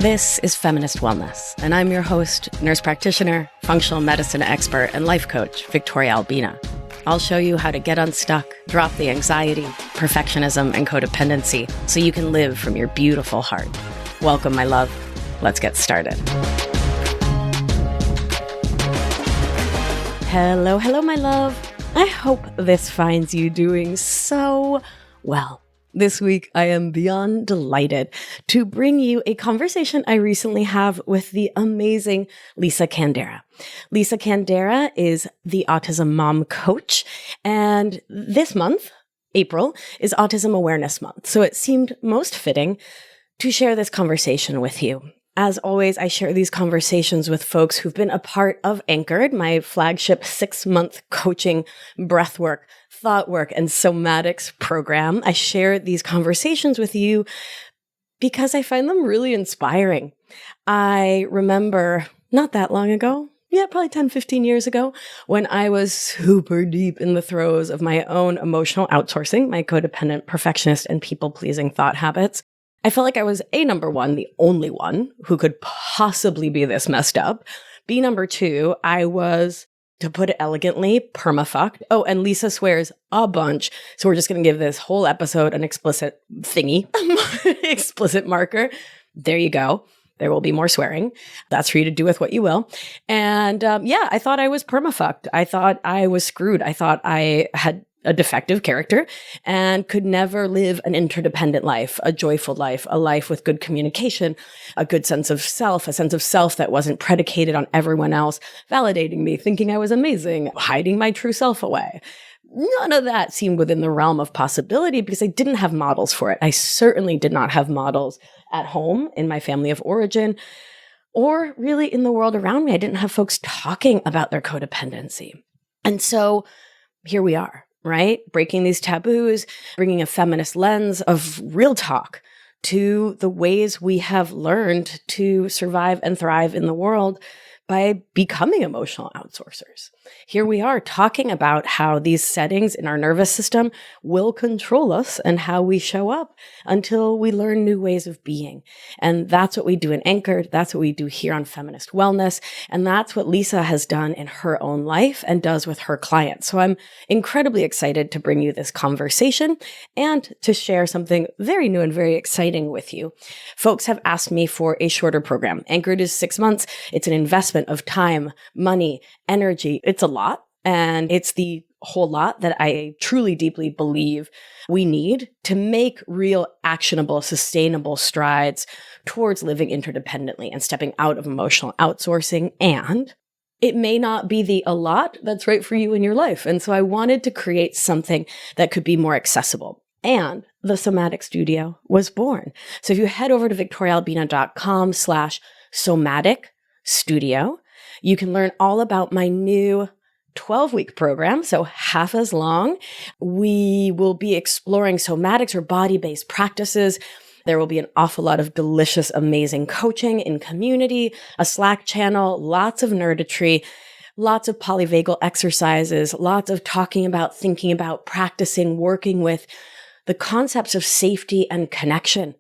This is Feminist Wellness, and I'm your host, nurse practitioner, functional medicine expert, and life coach, Victoria Albina. I'll show you how to get unstuck, drop the anxiety, perfectionism, and codependency so you can live from your beautiful heart. Welcome, my love. Let's get started. Hello, my love. I hope this finds you doing so well. This week, I am beyond delighted to bring you a conversation I recently have with the amazing Lisa Candera. Lisa Candera is the Autism Mom Coach, and this month, April, is Autism Awareness Month, so it seemed most fitting to share this conversation with you. As always, I share these conversations with folks who've been a part of Anchored, my flagship 6-month coaching, breathwork, thought work, and somatics program. I share these conversations with you because I find them really inspiring. I remember not that long ago, probably 10, 15 years ago, when I was super deep in the throes of my own emotional outsourcing, my codependent, perfectionist, and people-pleasing thought habits. I felt like I was A, number one, the only one who could possibly be this messed up. B, number two, I was, to put it elegantly, perma-fucked. Oh, and Lisa swears a bunch. So we're just going to give this whole episode an explicit thingy, explicit marker. There you go. There will be more swearing. That's for you to do with what you will. And I thought I was perma-fucked. I thought I was screwed. I thought I had a defective character and could never live an interdependent life, a joyful life, a life with good communication, a good sense of self, a sense of self that wasn't predicated on everyone else validating me, thinking I was amazing, hiding my true self away. None of that seemed within the realm of possibility because I didn't have models for it. I certainly did not have models at home in my family of origin or really in the world around me. I didn't have folks talking about their codependency. And so here we are. Right? Breaking these taboos, bringing a feminist lens of real talk to the ways we have learned to survive and thrive in the world by becoming emotional outsourcers. Here we are talking about how these settings in our nervous system will control us and how we show up until we learn new ways of being. And that's what we do in Anchored. That's what we do here on Feminist Wellness. And that's what Lisa has done in her own life and does with her clients. So I'm incredibly excited to bring you this conversation and to share something very new and very exciting with you. Folks have asked me for a shorter program. Anchored is 6 months. It's an investment of time, money, energy. It's a lot. And it's the whole lot that I truly, deeply believe we need to make real, actionable, sustainable strides towards living interdependently and stepping out of emotional outsourcing. And it may not be the a lot that's right for you in your life. And so I wanted to create something that could be more accessible. And the Somatic Studio was born. So if you head over to victoriaalbina.com/somatic studio, you can learn all about my new 12-week program, so half as long. We will be exploring somatics or body-based practices. There will be an awful lot of delicious, amazing coaching in community, a Slack channel, lots of nerdetry, lots of polyvagal exercises, lots of talking about, thinking about, practicing, working with the concepts of safety and connection,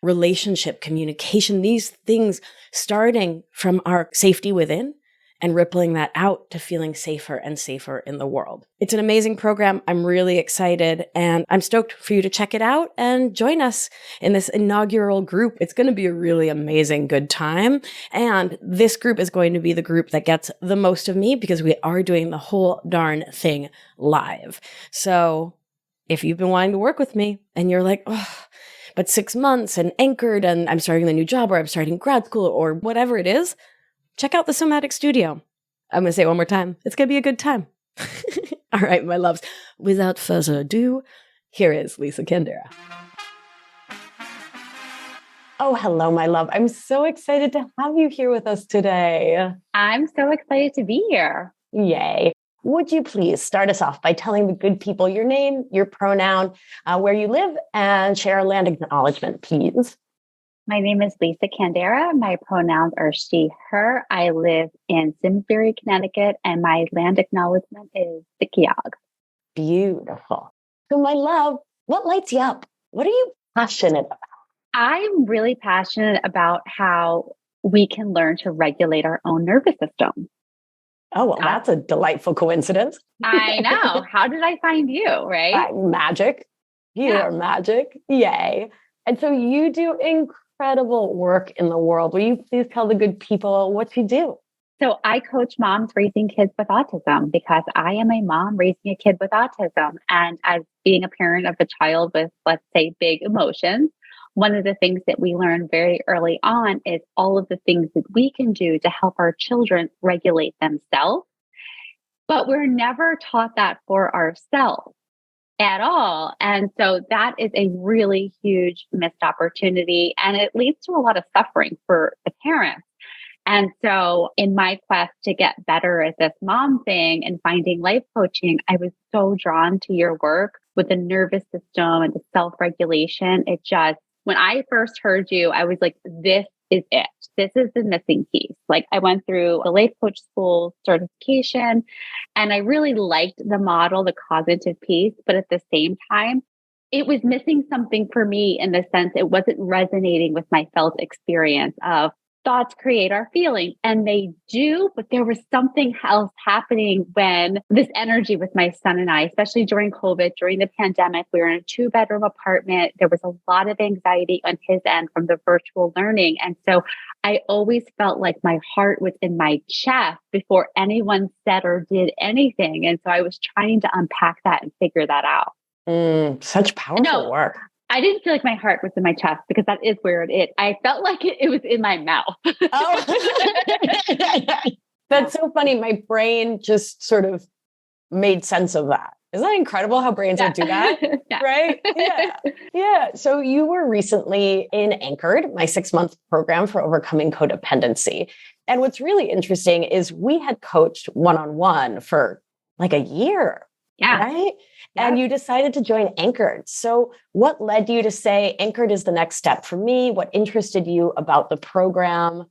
relationship, communication, these things starting from our safety within and rippling that out to feeling safer and safer in the world. It's an amazing program. I'm really excited and I'm stoked for you to check it out and join us in this inaugural group. It's going to be a really amazing, good time. And this group is going to be the group that gets the most of me because we are doing the whole darn thing live. So if you've been wanting to work with me and you're like, oh, but 6 months and Anchored and I'm starting a new job or I'm starting grad school or whatever it is, check out the Somatic Studio. I'm going to say it one more time. It's going to be a good time. All right, my loves. Without further ado, here is Lisa Candera. Oh, hello, my love. I'm so excited to have you here with us today. I'm so excited to be here. Yay. Would you please start us off by telling the good people your name, your pronoun, where you live, and share a land acknowledgement, please? My name is Lisa Candera. My pronouns are she, her. I live in Simsbury, Connecticut, and my land acknowledgement is Sikiag. Beautiful. So my love, what lights you up? What are you passionate about? I'm really passionate about how we can learn to regulate our own nervous system. Oh, well, that's a delightful coincidence. I know. How did I find you, right? Magic. You are magic. Yay. And so you do incredible work in the world. Will you please tell the good people what you do? So I coach moms raising kids with autism because I am a mom raising a kid with autism. And as being a parent of a child with, let's say, big emotions, one of the things that we learn very early on is all of the things that we can do to help our children regulate themselves. But we're never taught that for ourselves at all. And so that is a really huge missed opportunity. And it leads to a lot of suffering for the parents. And so in my quest to get better at this mom thing and finding life coaching, I was so drawn to your work with the nervous system and the self-regulation. It just, when I first heard you, I was like, this is it. This is the missing piece. Like I went through the life coach school certification and I really liked the model, the cognitive piece, but at the same time, it was missing something for me in the sense it wasn't resonating with my felt experience of thoughts create our feelings, and they do, but there was something else happening when this energy with my son and I, especially during COVID, during the pandemic, we were in a 2-bedroom apartment. There was a lot of anxiety on his end from the virtual learning. And so I always felt like my heart was in my chest before anyone said or did anything. And so I was trying to unpack that and figure that out. Such powerful work. I didn't feel like my heart was in my chest because that is where it is. I felt like it was in my mouth. That's so funny. My brain just sort of made sense of that. Isn't that incredible how brains will do that? Right? Yeah. So you were recently in Anchored, my 6-month program for overcoming codependency. And what's really interesting is we had coached one-on-one for like a year. Right? And you decided to join Anchored. So what led you to say Anchored is the next step for me? What interested you about the program?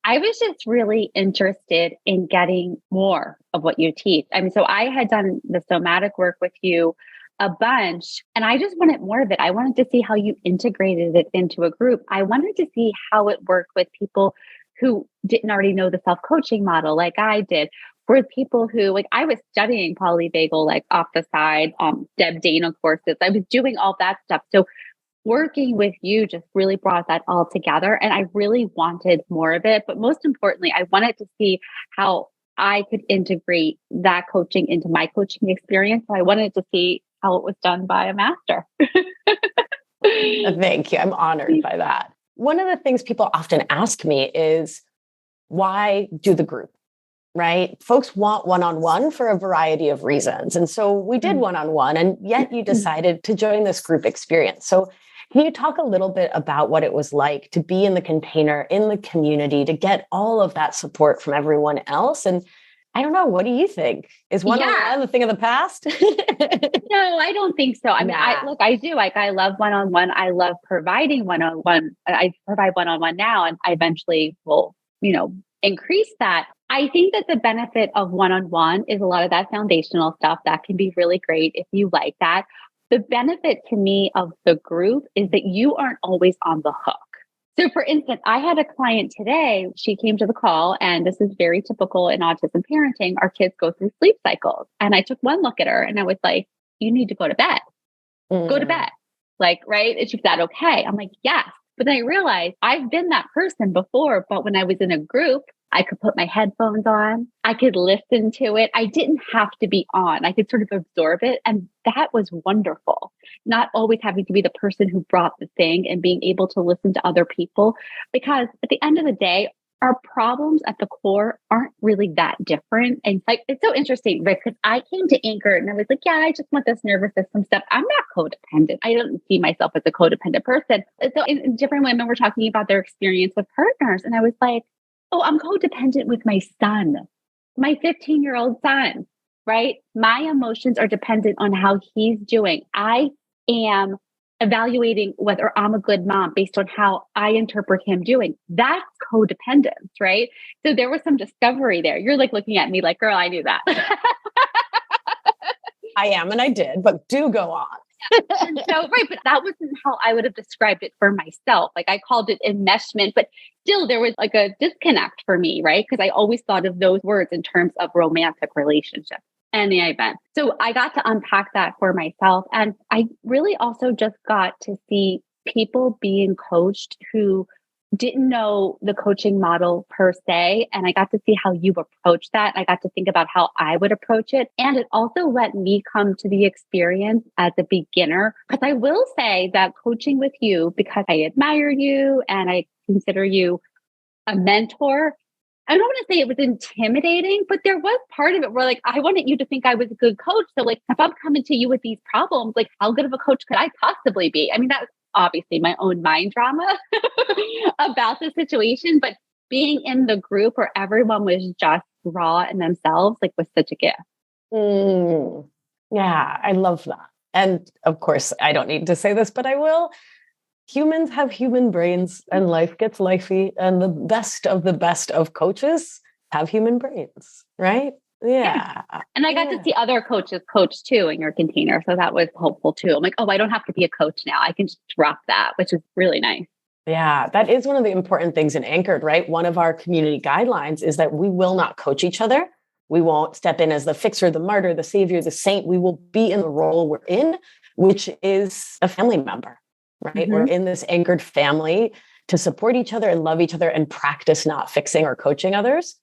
I was just really interested in getting more of what you teach. I mean, so I had done the somatic work with you a bunch, and I just wanted more of it. I wanted to see how you integrated it into a group. I wanted to see how it worked with people who didn't already know the self-coaching model like I did. For people who, like, I was studying polyvagal, like off the side, Deb Dana courses. I was doing all that stuff. So working with you just really brought that all together. And I really wanted more of it. But most importantly, I wanted to see how I could integrate that coaching into my coaching experience. So I wanted to see how it was done by a master. Thank you. I'm honored by that. One of the things people often ask me is, why do the group? Right? Folks want one-on-one for a variety of reasons. And so we did one-on-one, and yet you decided to join this group experience. So can you talk a little bit about what it was like to be in the container, in the community, to get all of that support from everyone else? And I don't know, what do you think? Is one-on-one the thing of the past? No, I don't think so. I mean, I do. Like, I love one-on-one. I love providing one-on-one. I provide one-on-one now, and I eventually will, increase that. I think that the benefit of one-on-one is a lot of that foundational stuff that can be really great if you like that. The benefit to me of the group is that you aren't always on the hook. So for instance, I had a client today, she came to the call, and this is very typical in autism parenting. Our kids go through sleep cycles. And I took one look at her and I was like, you need to go to bed. Go to bed. Like, right? And she said, okay. I'm like, yes. But then I realized I've been that person before, but when I was in a group, I could put my headphones on. I could listen to it. I didn't have to be on. I could sort of absorb it. And that was wonderful. Not always having to be the person who brought the thing and being able to listen to other people. Because at the end of the day, our problems at the core aren't really that different. And like, it's so interesting, Rick, because I came to Anchor and I was like, yeah, I just want this nervous system stuff. I'm not codependent. I don't see myself as a codependent person. And so in different women were talking about their experience with partners. And I was like, oh, I'm codependent with my son, my 15-year-old son, right? My emotions are dependent on how he's doing. I am evaluating whether I'm a good mom based on how I interpret him doing. That's codependence, right? So there was some discovery there. You're like looking at me like, girl, I knew that. I am, and I did, but do go on. And so, right, but that wasn't how I would have described it for myself. Like I called it enmeshment, but still there was like a disconnect for me, right? Because I always thought of those words in terms of romantic relationships and the event. So I got to unpack that for myself. And I really also just got to see people being coached who didn't know the coaching model per se. And I got to see how you approach that. I got to think about how I would approach it. And it also let me come to the experience as a beginner. Because I will say that coaching with you, because I admire you and I consider you a mentor, I don't want to say it was intimidating, but there was part of it where like, I wanted you to think I was a good coach. So like, if I'm coming to you with these problems, like how good of a coach could I possibly be? I mean, that's obviously my own mind drama about the situation, but being in the group where everyone was just raw in themselves, like was such a gift. Yeah, I love that. And of course, I don't need to say this, but I will. Humans have human brains and life gets lifey. And the best of coaches have human brains, right? Yeah. And I got to see other coaches coach too in your container. So that was helpful too. I'm like, oh, I don't have to be a coach now. I can just drop that, which is really nice. Yeah, that is one of the important things in Anchored, right? One of our community guidelines is that we will not coach each other. We won't step in as the fixer, the martyr, the savior, the saint. We will be in the role we're in, which is a family member, right? Mm-hmm. We're in this anchored family to support each other and love each other and practice not fixing or coaching others.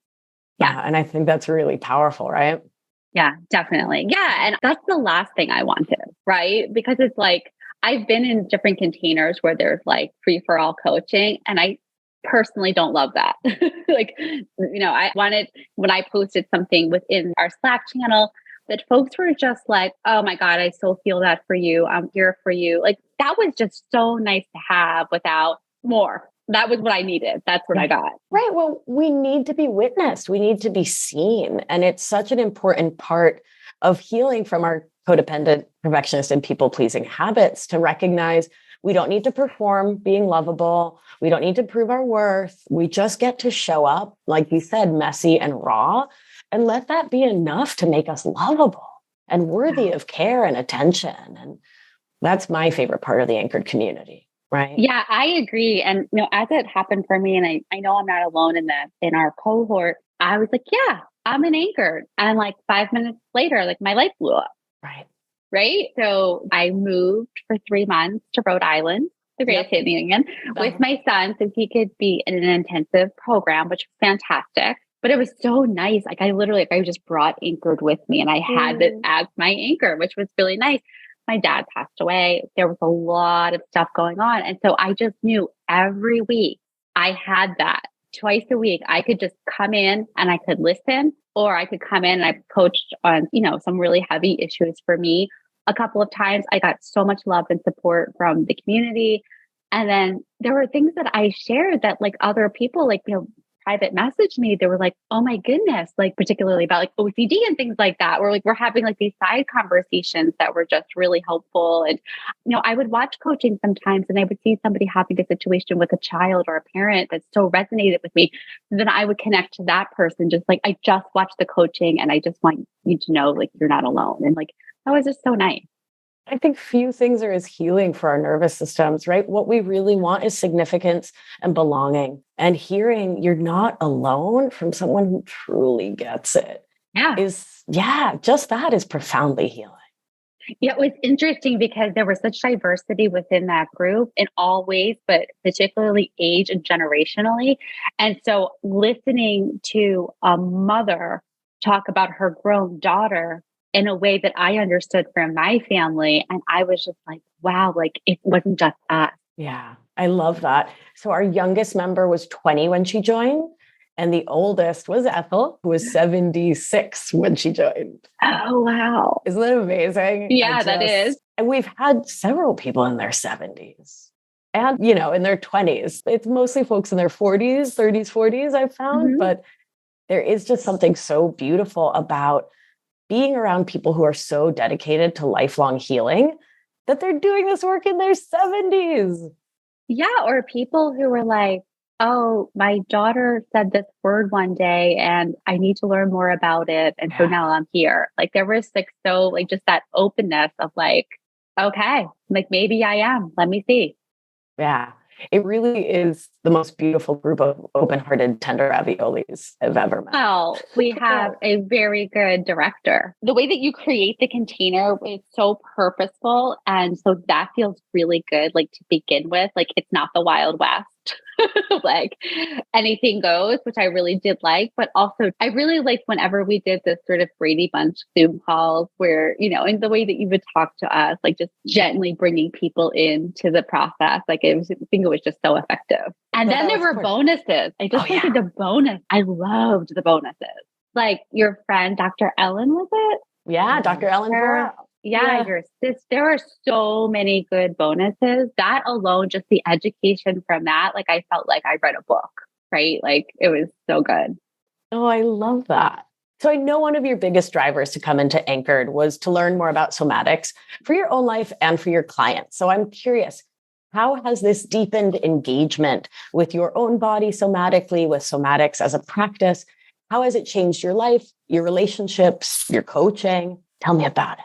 Yeah. And I think that's really powerful, right? Yeah, definitely. Yeah. And that's the last thing I wanted, right? Because it's like, I've been in different containers where there's like free for all coaching. And I personally don't love that. Like, I wanted, when I posted something within our Slack channel, that folks were just like, oh my God, I so feel that for you. I'm here for you. Like that was just so nice to have without more. That was what I needed. That's what I got. Right. Well, we need to be witnessed. We need to be seen. And it's such an important part of healing from our codependent, perfectionist, and people-pleasing habits to recognize we don't need to perform being lovable. We don't need to prove our worth. We just get to show up, like you said, messy and raw, and let that be enough to make us lovable and worthy of care and attention. And that's my favorite part of the Anchored community. Right. Yeah, I agree. And as it happened for me, and I know I'm not alone in our cohort, I was like, yeah, I'm an Anchored. And like 5 minutes later, like my light blew up. Right. So I moved for 3 months to Rhode Island, the greatest state in the union, with my son so he could be in an intensive program, which was fantastic. But it was so nice. Like I just brought Anchored with me and I had it as my anchor, which was really nice. My dad passed away. There was a lot of stuff going on. And so I just knew every week I had that twice a week. I could just come in and I could listen, or I could come in and I coached on, some really heavy issues for me. A couple of times I got so much love and support from the community. And then there were things that I shared that like other people, private message me, they were like, oh my goodness, like particularly about like OCD and things like that, where like we're having like these side conversations that were just really helpful. And, I would watch coaching sometimes and I would see somebody having a situation with a child or a parent that so resonated with me. And then I would connect to that person, just like, I just watched the coaching and I just want you to know, like, you're not alone. And like, that was just so nice. I think few things are as healing for our nervous systems, right? What we really want is significance and belonging, and hearing you're not alone from someone who truly gets it. Just that is profoundly healing. Yeah, it was interesting because there was such diversity within that group in all ways, but particularly age and generationally. And so listening to a mother talk about her grown daughter in a way that I understood from my family. And I was just like, wow, like it wasn't just us. Yeah, I love that. So our youngest member was 20 when she joined, and the oldest was Ethel, who was 76 when she joined. Oh, wow. Isn't that amazing? Yeah, that is. And we've had several people in their 70s and, in their 20s. It's mostly folks in their 40s, 30s, 40s, I've found. Mm-hmm. But there is just something so beautiful about being around people who are so dedicated to lifelong healing that they're doing this work in their 70s. Yeah. Or people who were like, oh, my daughter said this word one day and I need to learn more about it. And so now I'm here. Like there was just that openness of like, Okay. Like maybe I am. Let me see. Yeah. It really is the most beautiful group of open-hearted, tender raviolis I've ever met. Well, we have a very good director. The way that you create the container is so purposeful. And so that feels really good, like to begin with. Like it's not the Wild West. Like anything goes, which I really did like. But also, I really liked whenever we did this sort of Brady Bunch Zoom calls where, in the way that you would talk to us, like just gently bringing people into the process. Like I think it was just so effective. And then there were bonuses. I just wanted a bonus. I loved the bonuses. Like your friend, Dr. Ellen, was it? Yeah, Dr. Ellen Burrow. Yeah, your sis. There are so many good bonuses. That alone, just the education from that, like I felt like I read a book, right? Like it was so good. Oh, I love that. So I know one of your biggest drivers to come into Anchored was to learn more about somatics for your own life and for your clients. So I'm curious, how has this deepened engagement with your own body somatically, with somatics as a practice? How has it changed your life, your relationships, your coaching? Tell me about it.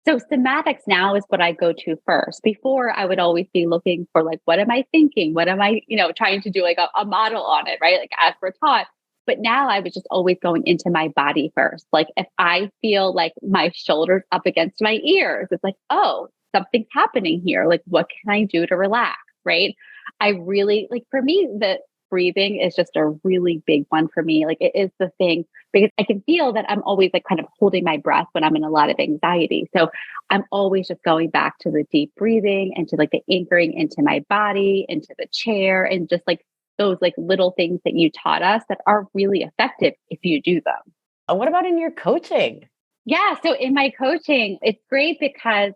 So somatics now is what I go to first. Before I would always be looking for like, what am I thinking? What am I, trying to do like a model on it, right? Like as we're taught. But now I was just always going into my body first. Like if I feel like my shoulders up against my ears, it's like, oh, something's happening here. Like what can I do to relax? Right. I really like for me, the breathing is just a really big one for me. Like it is the thing because I can feel that I'm always like kind of holding my breath when I'm in a lot of anxiety. So I'm always just going back to the deep breathing and to like the anchoring into my body, into the chair, and just like those like little things that you taught us that are really effective if you do them. What about in your coaching? Yeah. So in my coaching, it's great because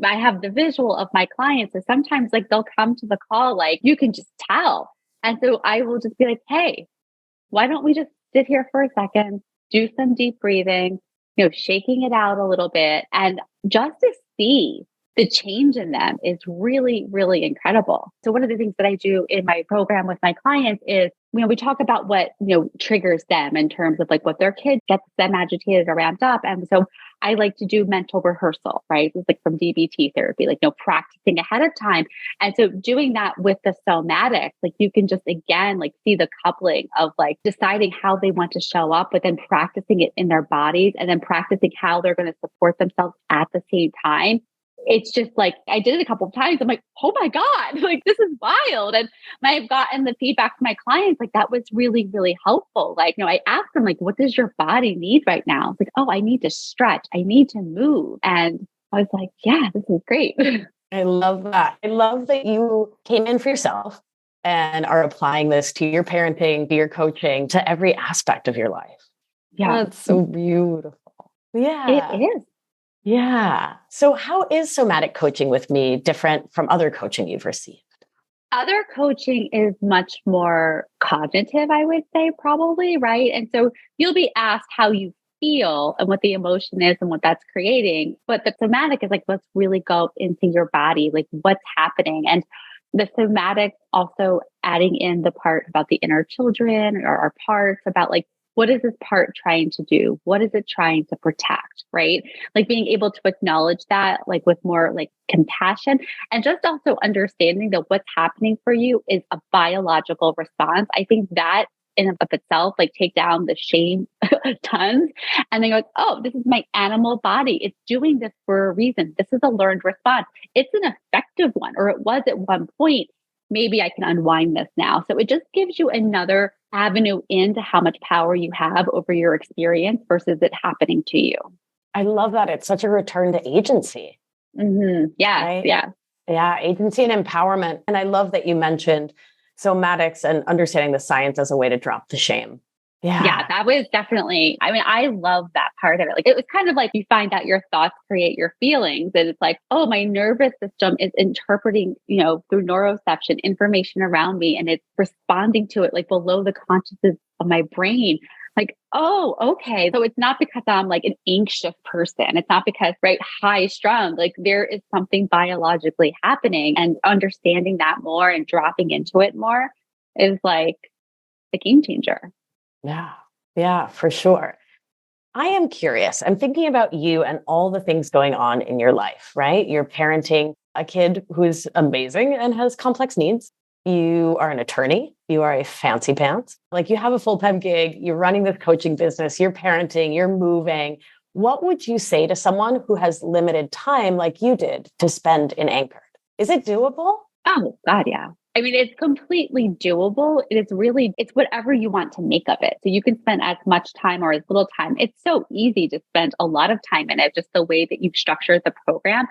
I have the visual of my clients. So sometimes like they'll come to the call, like you can just tell. And so I will just be like, hey, why don't we just sit here for a second, do some deep breathing, shaking it out a little bit. And just to see the change in them is really, really incredible. So one of the things that I do in my program with my clients is, we talk about what, triggers them in terms of like what their kid gets them agitated or ramped up. And so I like to do mental rehearsal, right? It's like from DBT therapy, like, practicing ahead of time. And so doing that with the somatics, like you can just again, like see the coupling of like deciding how they want to show up, but then practicing it in their bodies and then practicing how they're going to support themselves at the same time. It's just like, I did it a couple of times. I'm like, oh my God, like this is wild. And I've gotten the feedback from my clients, like that was really, really helpful. Like, I asked them like, what does your body need right now? It's like, oh, I need to stretch. I need to move. And I was like, yeah, this is great. I love that. I love that you came in for yourself and are applying this to your parenting, to your coaching, to every aspect of your life. Yeah. That's so beautiful. Yeah. It is. Yeah. So how is somatic coaching with me different from other coaching you've received? Other coaching is much more cognitive, I would say, probably, right? And so you'll be asked how you feel and what the emotion is and what that's creating. But the somatic is like, let's really go into your body, like what's happening. And the somatic also adding in the part about the inner children or our parts about like, what is this part trying to do? What is it trying to protect? Right. Like being able to acknowledge that, like with more like compassion and just also understanding that what's happening for you is a biological response. I think that in and of itself, like take down the shame tons and then go, oh, this is my animal body. It's doing this for a reason. This is a learned response. It's an effective one, or it was at one point. Maybe I can unwind this now. So it just gives you another avenue into how much power you have over your experience versus it happening to you. I love that. It's such a return to agency. Mm-hmm. Yeah. Right? Yeah. Yeah. Agency and empowerment. And I love that you mentioned somatics and understanding the science as a way to drop the shame. Yeah, that was definitely, I love that part of it. Like, it was kind of like you find out your thoughts create your feelings. And it's like, oh, my nervous system is interpreting, through neuroception information around me and it's responding to it like below the consciousness of my brain. Like, oh, okay. So it's not because I'm like an anxious person. It's not because, right, high strung, like there is something biologically happening and understanding that more and dropping into it more is like a game changer. Yeah. Yeah, for sure. I am curious. I'm thinking about you and all the things going on in your life, right? You're parenting a kid who is amazing and has complex needs. You are an attorney. You are a fancy pants. Like you have a full-time gig. You're running this coaching business. You're parenting. You're moving. What would you say to someone who has limited time like you did to spend in Anchored? Is it doable? Oh, God, yeah. I mean, it's completely doable. It's whatever you want to make of it. So you can spend as much time or as little time. It's so easy to spend a lot of time in it, just the way that you've structured the program.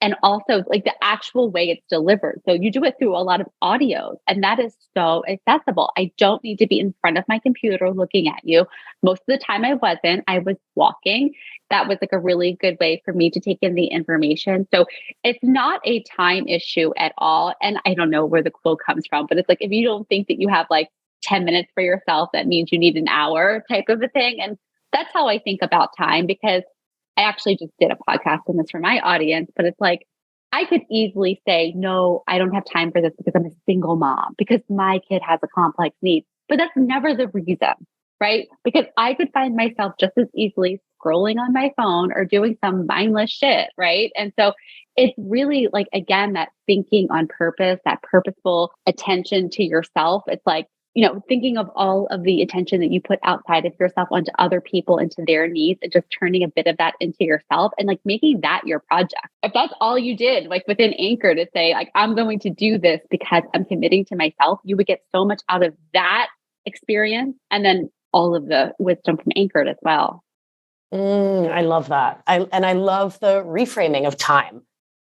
And also like the actual way it's delivered. So you do it through a lot of audio, and that is so accessible. I don't need to be in front of my computer looking at you. Most of the time I was walking. That was like a really good way for me to take in the information. So it's not a time issue at all. And I don't know where the quote comes from, but it's like, if you don't think that you have like 10 minutes for yourself, that means you need an hour type of a thing. And that's how I think about time, because I actually just did a podcast on this for my audience, but it's like, I could easily say, no, I don't have time for this because I'm a single mom, because my kid has a complex need. But that's never the reason, right? Because I could find myself just as easily scrolling on my phone or doing some mindless shit, right? And so it's really like, again, that thinking on purpose, that purposeful attention to yourself. It's like, thinking of all of the attention that you put outside of yourself onto other people, into their needs, and just turning a bit of that into yourself and like making that your project. If that's all you did, like within Anchor, to say like, I'm going to do this because I'm committing to myself, you would get so much out of that experience. And then all of the wisdom from Anchored as well. I love that. I love the reframing of time,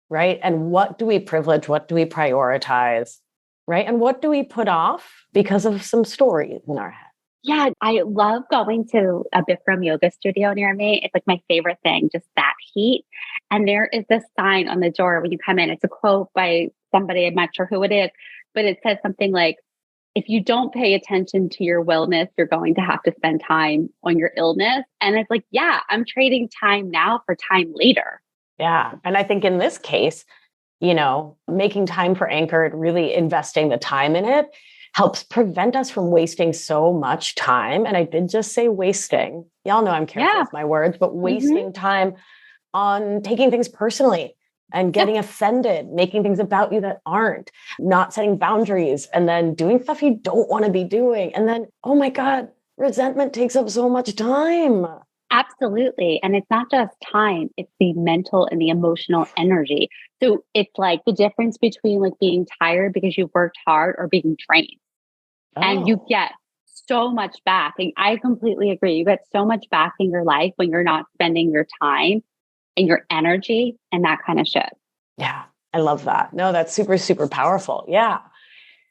right? And what do we privilege? What do we prioritize? Right. And what do we put off because of some stories in our head? Yeah, I love going to a Bikram yoga studio near me. It's like my favorite thing, just that heat. And there is this sign on the door when you come in. It's a quote by somebody, I'm not sure who it is, but it says something like, if you don't pay attention to your wellness, you're going to have to spend time on your illness. And it's like, yeah, I'm trading time now for time later. Yeah. And I think in this case, making time for Anchored, really investing the time in it, helps prevent us from wasting so much time. And I did just say wasting. Y'all know I'm careful with my words, but wasting time on taking things personally and getting offended, making things about you that aren't, not setting boundaries, and then doing stuff you don't want to be doing. And then, oh my God, resentment takes up so much time. Absolutely. And it's not just time, it's the mental and the emotional energy. So it's like the difference between like being tired because you've worked hard or being drained. And you get so much back. And I completely agree. You get so much back in your life when you're not spending your time and your energy and that kind of shit. Yeah, I love that. No, that's super, super powerful. Yeah.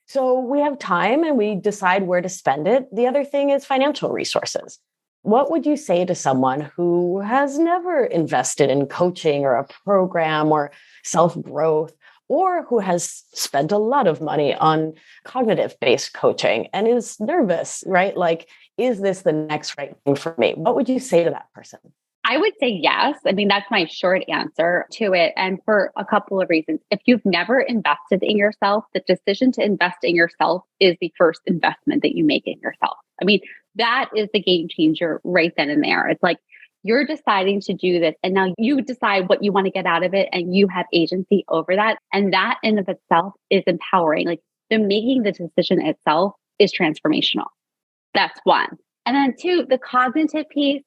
So we have time and we decide where to spend it. The other thing is financial resources. What would you say to someone who has never invested in coaching or a program or self-growth, or who has spent a lot of money on cognitive-based coaching and is nervous, right? Like, is this the next right thing for me? What would you say to that person? I would say yes. I mean, that's my short answer to it. And for a couple of reasons. If you've never invested in yourself, the decision to invest in yourself is the first investment that you make in yourself. I mean, that is the game changer right then and there. It's like you're deciding to do this, and now you decide what you want to get out of it, and you have agency over that. And that in of itself is empowering. Like the making the decision itself is transformational. That's one. And then two, the cognitive piece.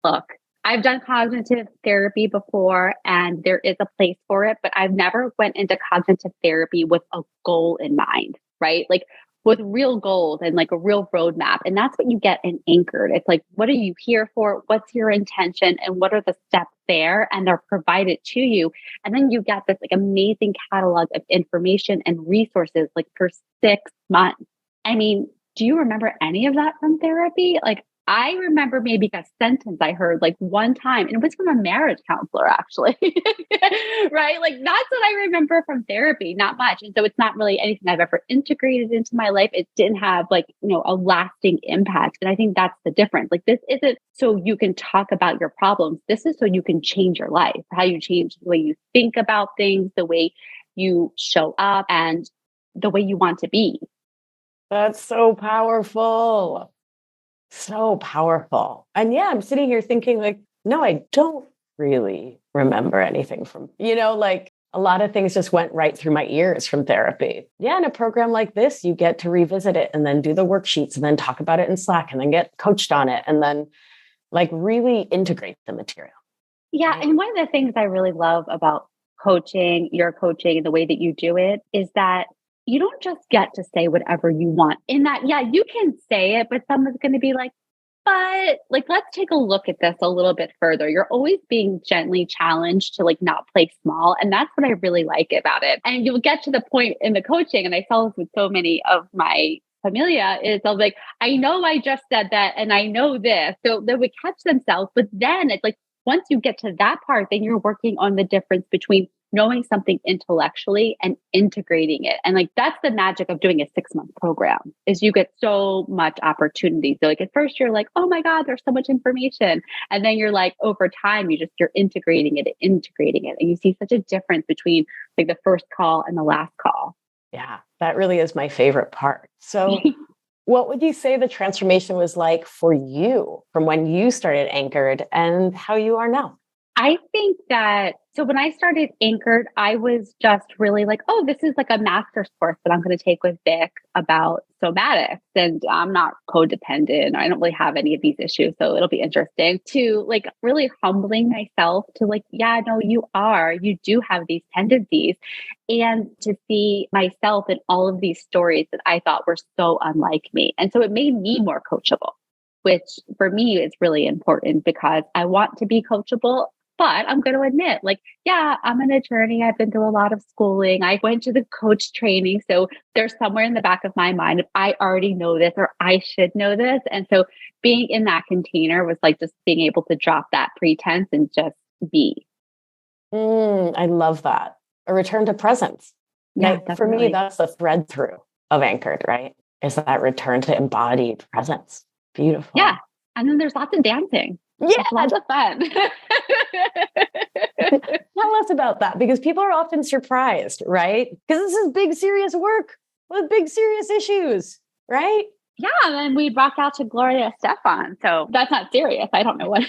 Look, I've done cognitive therapy before and there is a place for it, but I've never went into cognitive therapy with a goal in mind, right? Like with real goals and like a real roadmap. And that's what you get in Anchored. It's like, what are you here for? What's your intention? And what are the steps there? And they're provided to you. And then you get this like amazing catalog of information and resources like for 6 months. I mean, do you remember any of that from therapy? Like, I remember maybe a sentence I heard like one time, and it was from a marriage counselor, actually. Right? Like, that's what I remember from therapy, not much. And so it's not really anything I've ever integrated into my life. It didn't have like, a lasting impact. And I think that's the difference. Like, this isn't so you can talk about your problems. This is so you can change your life, how you change the way you think about things, the way you show up, and the way you want to be. That's so powerful. So powerful. And yeah, I'm sitting here thinking like, no, I don't really remember anything from, like a lot of things just went right through my ears from therapy. Yeah. In a program like this, you get to revisit it and then do the worksheets and then talk about it in Slack and then get coached on it and then like really integrate the material. Yeah. Right? And one of the things I really love about your coaching, and the way that you do it is that you don't just get to say whatever you want. In that, yeah, you can say it, but someone's going to be like, but like, let's take a look at this a little bit further. You're always being gently challenged to like not play small. And that's what I really like about it. And you'll get to the point in the coaching, and I saw this with so many of my familia, is they'll be like, I know I just said that and I know this. So they would catch themselves. But then it's like, once you get to that part, then you're working on the difference between knowing something intellectually and integrating it. And like, that's the magic of doing a 6-month program, is you get so much opportunity. So like at first you're like, oh my God, there's so much information. And then you're like, over time, you're integrating it. And you see such a difference between like the first call and the last call. Yeah, that really is my favorite part. So what would you say the transformation was like for you from when you started Anchored and how you are now? I think that, so when I started Anchored, I was just really like, oh, this is like a master's course that I'm going to take with Vic about somatics. And I'm not codependent. I don't really have any of these issues. So it'll be interesting to like really humbling myself to like, yeah, no, you do have these tendencies. And to see myself in all of these stories that I thought were so unlike me. And so it made me more coachable, which for me is really important because I want to be coachable. But I'm going to admit, like, yeah, I'm an attorney. I've been through a lot of schooling. I went to the coach training. So there's somewhere in the back of my mind, if I already know this or I should know this. And so being in that container was like just being able to drop that pretense and just be. I love that. A return to presence. Yeah, for me, that's the thread through of Anchored, right? Is that return to embodied presence. Beautiful. Yeah. And then there's lots of dancing. Yeah. It's lots of fun. Tell us about that, because people are often surprised, right? Because this is big, serious work with big, serious issues, right? Yeah, and then we'd rock out to Gloria Estefan. So that's not serious. I don't know what.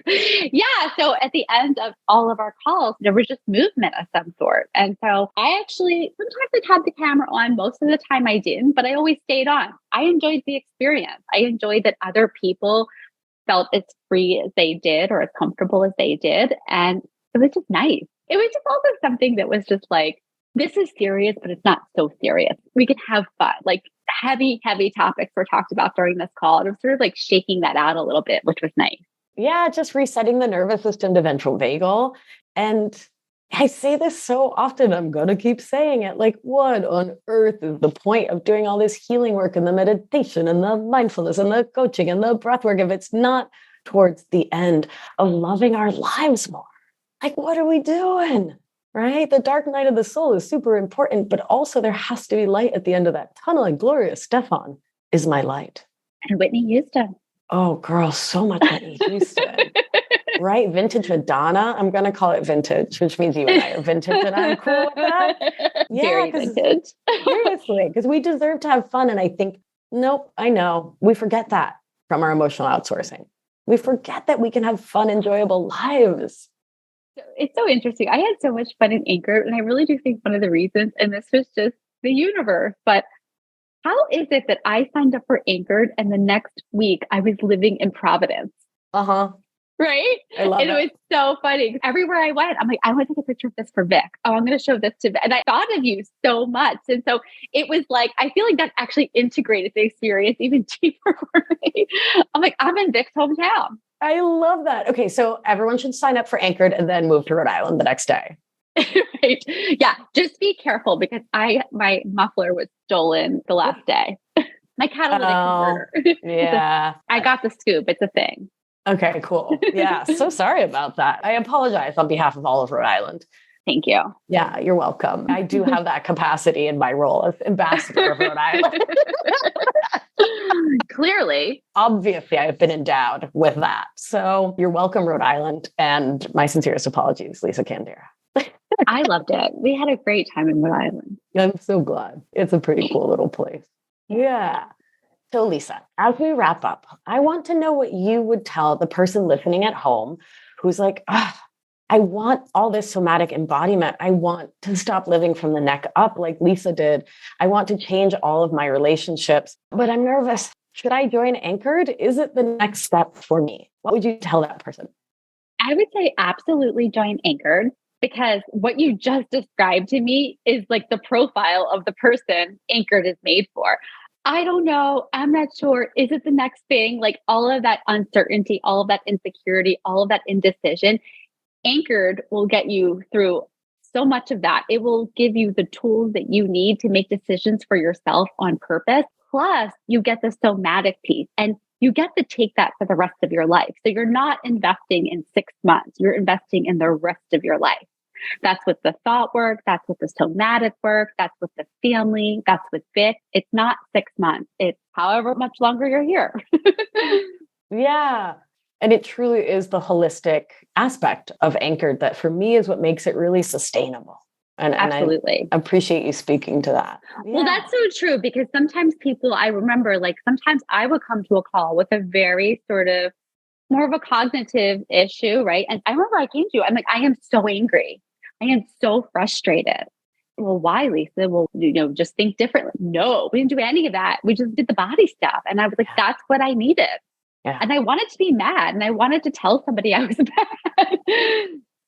Yeah. So at the end of all of our calls, there was just movement of some sort. And so I actually, sometimes I'd have the camera on. Most of the time I didn't, but I always stayed on. I enjoyed the experience. I enjoyed that other people felt as free as they did or as comfortable as they did. And it was just nice. It was just also something that was just like, this is serious, but it's not so serious. We can have fun. Like heavy topics were talked about during this call. And it was sort of like shaking that out a little bit, which was nice. Yeah, just resetting the nervous system to ventral vagal. And I say this so often, I'm going to keep saying it. Like, what on earth is the point of doing all this healing work and the meditation and the mindfulness and the coaching and the breath work if it's not towards the end of loving our lives more? Like, what are we doing? Right? The dark night of the soul is super important, but also there has to be light at the end of that tunnel. And Gloria Estefan is my light. And Whitney Houston. Oh, girl, so much Whitney Houston. Right? Vintage Madonna. I'm going to call it vintage, which means you and I are vintage, and I'm cool with that. Yeah, very vintage. Seriously, because we deserve to have fun. And I think, nope, I know. We forget that from our emotional outsourcing. We forget that we can have fun, enjoyable lives. It's so interesting. I had so much fun in Anchored, and I really do think one of the reasons, and this was just the universe, but how is it that I signed up for Anchored and the next week I was living in Providence? Uh-huh. Right? I love it. And it was so funny. Everywhere I went, I'm like, I want to take a picture of this for Vic. Oh, I'm going to show this to Vic. And I thought of you so much. And so it was like, I feel like that actually integrated the experience even deeper for me. I'm like, I'm in Vic's hometown. I love that. Okay, so everyone should sign up for Anchored and then move to Rhode Island the next day. Right. Yeah. Just be careful because my muffler was stolen the last day. My catalytic converter. Yeah. I got the scoop. It's a thing. Okay, cool. Yeah. So sorry about that. I apologize on behalf of all of Rhode Island. Thank you. Yeah, you're welcome. I do have that capacity in my role as ambassador of Rhode Island. Clearly. Obviously, I've been endowed with that. So you're welcome, Rhode Island. And my sincerest apologies, Lisa Candera. I loved it. We had a great time in Rhode Island. I'm so glad. It's a pretty cool little place. Yeah. So, Lisa, as we wrap up, I want to know what you would tell the person listening at home who's like, I want all this somatic embodiment. I want to stop living from the neck up like Lisa did. I want to change all of my relationships, but I'm nervous. Should I join Anchored? Is it the next step for me? What would you tell that person? I would say absolutely join Anchored, because what you just described to me is like the profile of the person Anchored is made for. I don't know. I'm not sure. Is it the next thing? Like all of that uncertainty, all of that insecurity, all of that indecision. Anchored will get you through so much of that. It will give you the tools that you need to make decisions for yourself on purpose. Plus, you get the somatic piece, and you get to take that for the rest of your life. So you're not investing in 6 months, you're investing in the rest of your life. That's with the thought work, that's with the somatic work, that's with the family, that's with Vic. It's not 6 months, it's however much longer you're here. Yeah. And it truly is the holistic aspect of Anchored that for me is what makes it really sustainable. And Absolutely. I appreciate you speaking to that. Yeah. Well, that's so true, because sometimes people, I remember, like sometimes I would come to a call with a very sort of more of a cognitive issue, right? And I remember I came to you, I'm like, I am so angry. I am so frustrated. Well, why, Lisa? Well, just think differently. No, we didn't do any of that. We just did the body stuff. And I was like, that's what I needed. Yeah. And I wanted to be mad, and I wanted to tell somebody I was mad.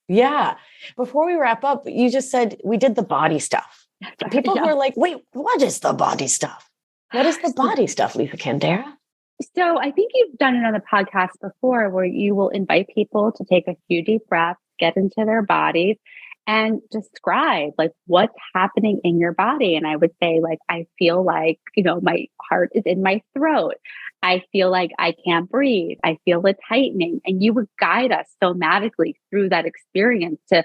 Yeah. Before we wrap up, you just said we did the body stuff. People who are like, wait, what is the body stuff? What is the body stuff, Lisa Candera? So I think you've done it on the podcast before, where you will invite people to take a few deep breaths, get into their bodies, and describe like what's happening in your body. And I would say, like, I feel like, my heart is in my throat. I feel like I can't breathe. I feel it tightening. And you would guide us somatically through that experience to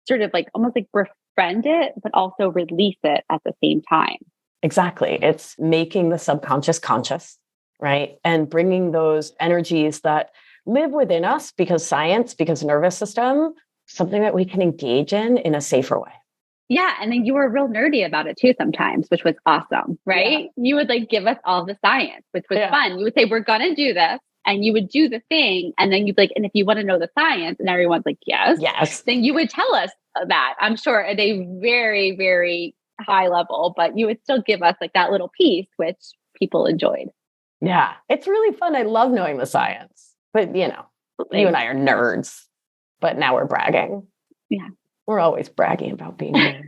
sort of like almost like befriend it, but also release it at the same time. Exactly. It's making the subconscious conscious, right? And bringing those energies that live within us because nervous system, something that we can engage in a safer way. Yeah. And then you were real nerdy about it too sometimes, which was awesome, right? Yeah. You would like give us all the science, which was fun. You would say, we're going to do this. And you would do the thing. And then you'd be like, and if you want to know the science, and everyone's like, yes, then you would tell us that, I'm sure, at a very, very high level, but you would still give us like that little piece, which people enjoyed. Yeah. It's really fun. I love knowing the science, but you and I are nerds, but now we're bragging. Yeah. We're always bragging about being nerds.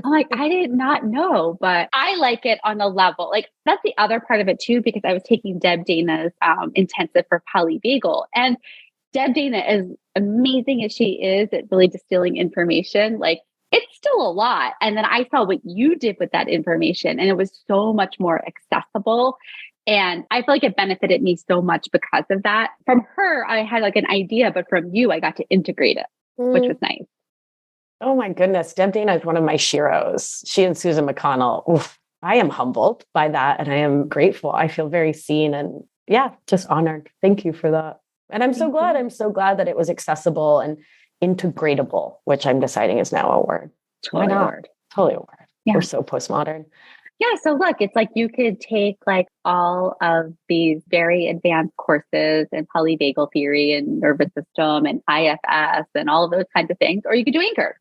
I'm like, I did not know, but I like it on a level. Like that's the other part of it too, because I was taking Deb Dana's intensive for polyvagal, and Deb Dana, as amazing as she is at really distilling information, like it's still a lot. And then I saw what you did with that information, and it was so much more accessible. And I feel like it benefited me so much because of that. From her, I had like an idea, but from you, I got to integrate it, which was nice. Oh my goodness. Deb Dana is one of my sheroes. She and Susan McConnell. Oof, I am humbled by that. And I am grateful. I feel very seen and just honored. Thank you for that. And I'm so glad that it was accessible and integratable, which I'm deciding is now a word. Totally a word. Totally a word. Yeah. We're so postmodern. Yeah. So look, it's like you could take like all of these very advanced courses in polyvagal theory and nervous system and IFS and all of those kinds of things, or you could do Anchor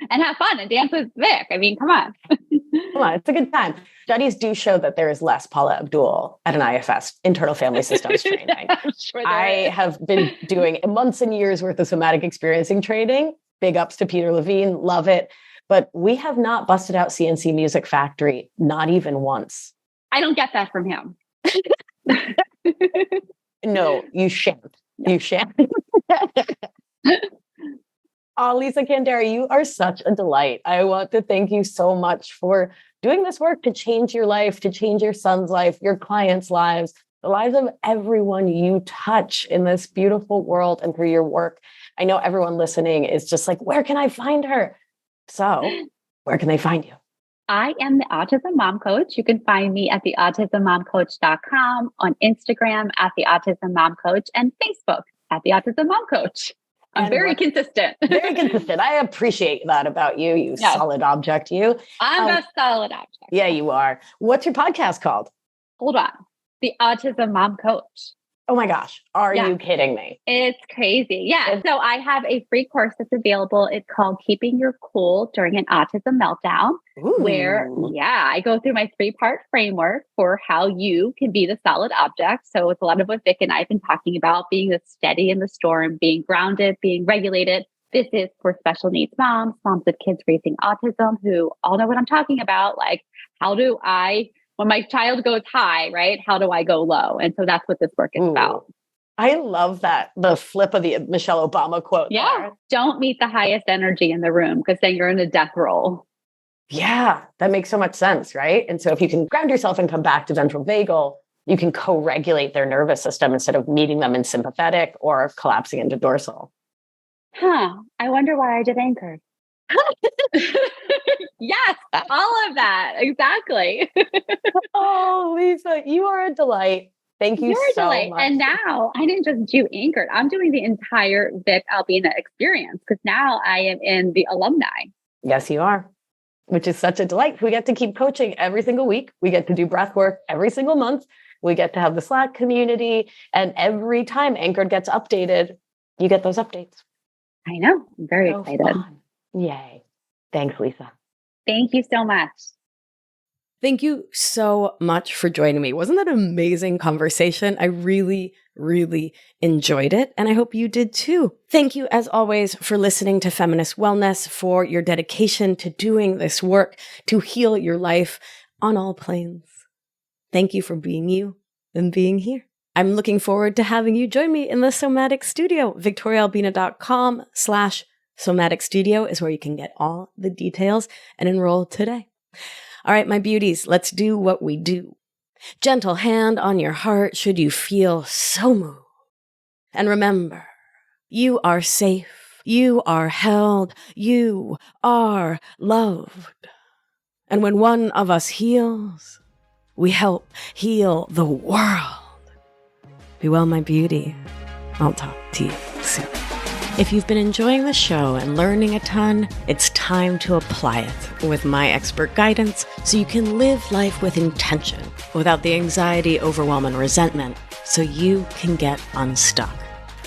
and have fun and dance with Vic. I mean, come on. Come on. It's a good time. Studies do show that there is less Paula Abdul at an IFS, internal family systems training. Sure I have been doing months and years worth of somatic experiencing training. Big ups to Peter Levine. Love it. But we have not busted out CNC Music Factory, not even once. I don't get that from him. No, you shan't. No. You shan't. Oh, Lisa Candera, you are such a delight. I want to thank you so much for doing this work to change your life, to change your son's life, your clients' lives, the lives of everyone you touch in this beautiful world and through your work. I know everyone listening is just like, where can I find her? So where can they find you? I am the Autism Mom Coach. You can find me at the autismmommcoach.com, on Instagram at the Autism Mom Coach, and Facebook at the Autism Mom Coach. I'm very consistent. Very consistent. I appreciate that about you, you solid object, you. I'm a solid object. Yeah, you are. What's your podcast called? Hold on. The Autism Mom Coach. Oh my gosh. Are you kidding me? It's crazy. Yeah. So I have a free course that's available. It's called Keeping Your Cool During an Autism Meltdown, where, I go through my 3-part framework for how you can be the solid object. So it's a lot of what Vic and I have been talking about, being the steady in the storm, being grounded, being regulated. This is for special needs moms of kids facing autism who all know what I'm talking about. Like, how do I, when my child goes high, right? How do I go low? And so that's what this work is about. I love that. The flip of the Michelle Obama quote. Yeah. There. Don't meet the highest energy in the room because then you're in a death roll. Yeah. That makes so much sense, right? And so if you can ground yourself and come back to ventral vagal, you can co-regulate their nervous system instead of meeting them in sympathetic or collapsing into dorsal. I wonder why I did anchored. Yes, all of that. Exactly. Oh, Lisa, you are a delight. Thank you so much. And now I didn't just do anchored. I'm doing the entire Vic Albina experience because now I am in the alumni. Yes, you are, which is such a delight. We get to keep coaching every single week. We get to do breath work every single month. We get to have the Slack community. And every time Anchored gets updated, you get those updates. I know. I'm very excited. Fun. Yay. Thanks, Lisa. Thank you so much. Thank you so much for joining me. Wasn't that an amazing conversation? I really, really enjoyed it, and I hope you did too. Thank you, as always, for listening to Feminist Wellness, for your dedication to doing this work to heal your life on all planes. Thank you for being you and being here. I'm looking forward to having you join me in the Somatic Studio. VictoriaAlbina.com/Somatic Studio is where you can get all the details and enroll today. All right, my beauties, let's do what we do. Gentle hand on your heart should you feel so moved. And remember, you are safe, you are held, you are loved. And when one of us heals, we help heal the world. Be well, my beauty. I'll talk to you soon. If you've been enjoying the show and learning a ton, it's time to apply it with my expert guidance so you can live life with intention without the anxiety, overwhelm, and resentment so you can get unstuck.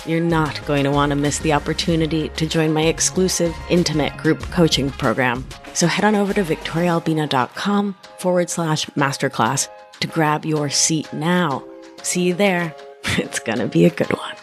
You're not going to want to miss the opportunity to join my exclusive, intimate group coaching program. So head on over to victoriaalbina.com/masterclass to grab your seat now. See you there. It's going to be a good one.